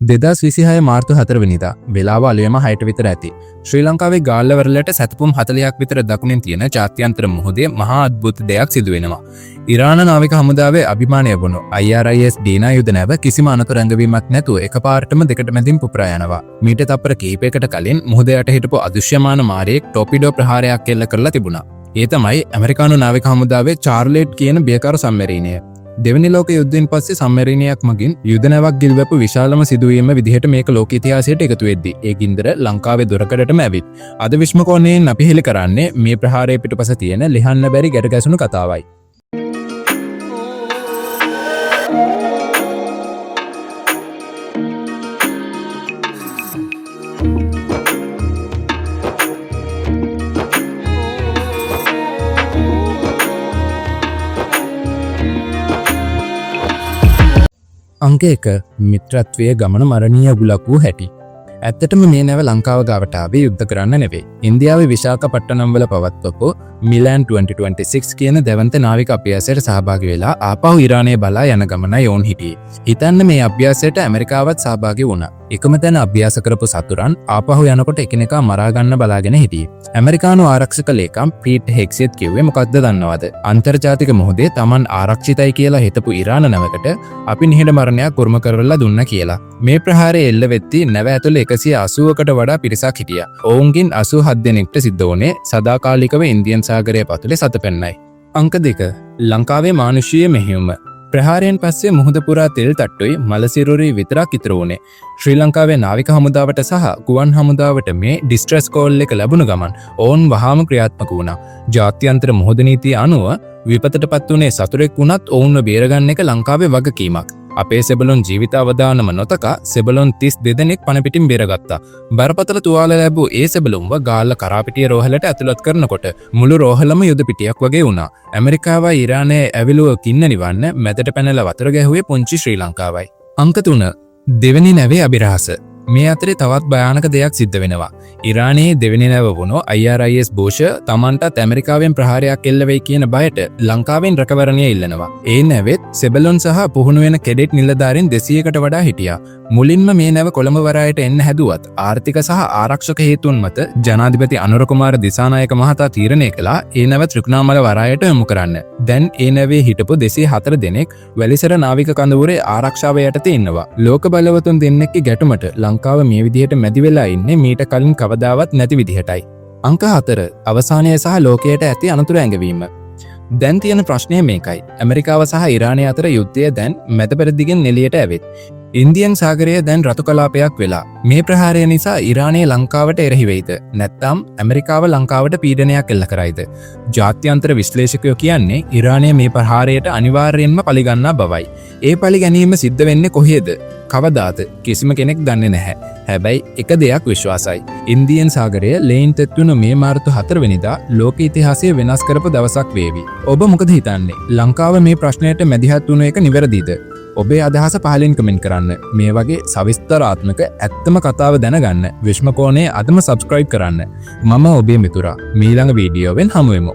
2026 මාර්තු 4 වෙනිදා වෙලාව අලුයම 6ට විතර ඇති. ශ්‍රී ලංකාවේ ගාල්ලවරලට සැතපුම් 40ක් විතර දකුණින් තියෙන ජාත්‍යන්තර මුහුදේ මහා අද්භූත දෙයක් සිදු වෙනවා. ඉරාන නාවික හමුදාවේ අභිමානය වුණු IRIS ඩීනා යුද නැව කිසිම අනතුරු ඇඟවීමක් නැතුව එකපාරටම දෙකට මැදින් පුපුරා යනවා. මීට තප්පර කිහිපයකට කලින් මුහුද යට හිටපු අදෘශ්‍යමාන මාරයෙක් ටොපිඩෝ ප්‍රහාරයක් එල්ල කරලා තිබුණා. ඒ තමයි ඇමරිකානු නාවික හමුදාවේ චාර්ලෙට් කියන බියකරු සම්මරීනය. දෙවනි ලෝක යුද්ධයෙන් පස්සේ සම්මරීනයක් මගින් යුද නැවක් ගිල්වපු විශාලම සිදුවීම විදිහට මේක ලෝක ඉතිහාසයට එකතු වෙද්දී ඒ ගින්දර ලංකාවේ දොරකඩටම ඇවිත් අද විශ්ම කෝණයෙන් අපි හෙළි කරන්නේ මේ ප්‍රහාරය පිටුපස තියෙන ලිහන්න බැරි ගැට ගැසුණු කතාවයි. අංක 1 මිත්‍රත්වයේ ගමන මරණීය ගුලක් වූ හැටි. ඇත්තටම මේ නැව ලංකාව ගාවට ආවේ යුද්ධ කරන්න නෙවෙයි. ඉන්දියාවේ විශාඛපට්ටනම් වල පවත්වපු මිලන් 2026 කියන දෙවන්ත නාවික අභ්‍යාසයට සහභාගී වෙලා ආපහු ඉරානයේ බලා යන ගමනයි ඔවුන් හිටියේ. හිතන්න මේ අභ්‍යාසයට ඇමරිකාවත් සහභාගී වුණා. එකම තැන අභ්‍යාස කරපු සතුරන් ආපහු යනකොට එකිනෙකා මරා ගන්න බලාගෙන හිටියේ. ඇමරිකානු ආරක්ෂක ලේකම් පීට් හෙග්සෙත් කිව්වේ මොකක්ද දන්නවද? අන්තර්ජාතික මොහොතේ Taman ආරක්ෂිතයි කියලා හිතපු ඉරාන නැවකට අපි නිහඬ මරණයක් කුරුම කරලා දුන්නා කියලා. මේ ප්‍රහාරය එල්ල වෙද්දී නැව ඇතුළේ 180කට වඩා පිරිසක් හිටියා. ඔවුන්ගෙන් 87 දෙනෙක්ට සිද්ධ වුණේ සදාකාලිකව ඉන්දියන් සාගරයේ පතුලේ සතපෙන්නයි. අංක 2 ලංකාවේ මානුෂීය මෙහෙයුම. ප්‍රහාරයෙන් පස්සේ මුහුද පුරා තෙල් තට්ටුයි මලසිරුරි විතරක් ඉතුරු වුණේ. ශ්‍රී ලංකාවේ නාවික හමුදාවට සහ ගුවන් හමුදාවට මේ ඩිස්ට්‍රෙස් කෝල් එක ලැබුණ ගමන් ඔවුන් වහාම ක්‍රියාත්මක වුණා. ජාත්‍යන්තර මුහුද නීතිය අනුව විපතටපත් වුණේ සතුරෙක් වුණත් ඔවුන්ව බේරගන්න එක ලංකාවේ වගකීමක්. අපේ සෙබළුන් ජීවිත අවදානම නොතකා සෙබළුන් 32 දෙනෙක් පණ පිටින් බේරගත්තා. බරපතල තුවාල ලැබූ ඒ සෙබළුන්ව ගාල්ල කරාපිටිය රෝහලට ඇතුළත් කරනකොට මුළු රෝහලම යුද පිටියක් වගේ වුණා. ඇමරිකාවයි ඉරානයේ ඇවිලුව කින්න නිවන්න මැදට පැනලා වතුර ගැහුවේ පුංචි ශ්‍රී ලංකාවයි. අංක 3 දෙවෙනි නැවේ අභිරහස. මේ අතරේ තවත් භයානක දෙයක් සිද්ධ වෙනවා. ඉරානයේ දෙවෙනි නැව වුණු IRIS බෝෂ තමන්ටත් ඇමරිකාවෙන් ප්‍රහාරයක් එල්ල වෙයි කියන බයට ලංකාවෙන් රැකවරණය ඉල්ලනවා. ඒ නැවෙත් සෙබළුන් සහ පුහුණු වෙන කෙඩෙට් නිලධාරීන් 200කට වඩා හිටියා. මුලින්ම මේ නැව කොළඹ වරායට එන්න හැදුවත් ආර්ථික සහ ආරක්ෂක හේතුන් මත ජනාධිපති අනුර කුමාර දිසානායක මහතා තීරණය කළා ඒ නැව ත්‍රිකුණාමල වරායට යොමු කරන්න. දැන් ඒ නැවේ හිටපු 204 දෙනෙක් වැලිසර නාවික කඳවුරේ ආරක්ෂාව යටතේ ඉන්නවා. ලෝක බලවතුන් දෙන්නෙක්ගේ ගැටුමට ලංකාව මේ විදිහට මැදි වෙලා ඉන්නේ මීට කලින් කවදාවත් නැති විදිහටයි. අංක 4 අවසානය සහ ලෝකයට ඇති අනතුරු ඇඟවීම. දැන් තියෙන ප්‍රශ්නය මේකයි. ඇමරිකාව සහ ඉරානය අතර යුද්ධය දැන් මැදපෙරදිගෙන් එළියට ඇවිත්. ඉන්දියන් සාගරය දැන් රතු කලාපයක් වෙලා. මේ ප්‍රහාරය නිසා ඉරානයේ ලංකාවට එරෙහි වෙයිද? නැත්නම් ඇමරිකාව ලංකාවට පීඩනයක් එල්ල කරයිද? ජාත්‍යන්තර විශ්ලේෂකයෝ කියන්නේ ඉරානය මේ ප්‍රහාරයට අනිවාර්යයෙන්ම පරිගන්නා බවයි. ඒ පරිගැනීම සිද්ධ වෙන්නේ කොහේද? කවදාද? කිසිම කෙනෙක් දන්නේ නැහැ. හැබැයි එක දෙයක් විශ්වාසයි. ඉන්දියන් සාගරය ලේන් තෙත්වුණු මේ මාර්තු 4 වෙනිදා ලෝක ඉතිහාසය වෙනස් කරපු දවසක් වේවි. ඔබ මොකද හිතන්නේ? ලංකාව මේ ප්‍රශ්නයට මැදිහත් වුණු එක නිවැරදිද? ඔබේ අදහස පහලින් කමෙන්ට් කරන්න. මේ වගේ සවිස්තරාත්මක ඇත්තම කතාව දැනගන්න විශ්ම කෝණයේ අදම සබ්ස්ක්‍රයිබ් කරන්න. මම ඔබේ මිතුරා. මීළඟ වීඩියෝවෙන් හමු වෙමු.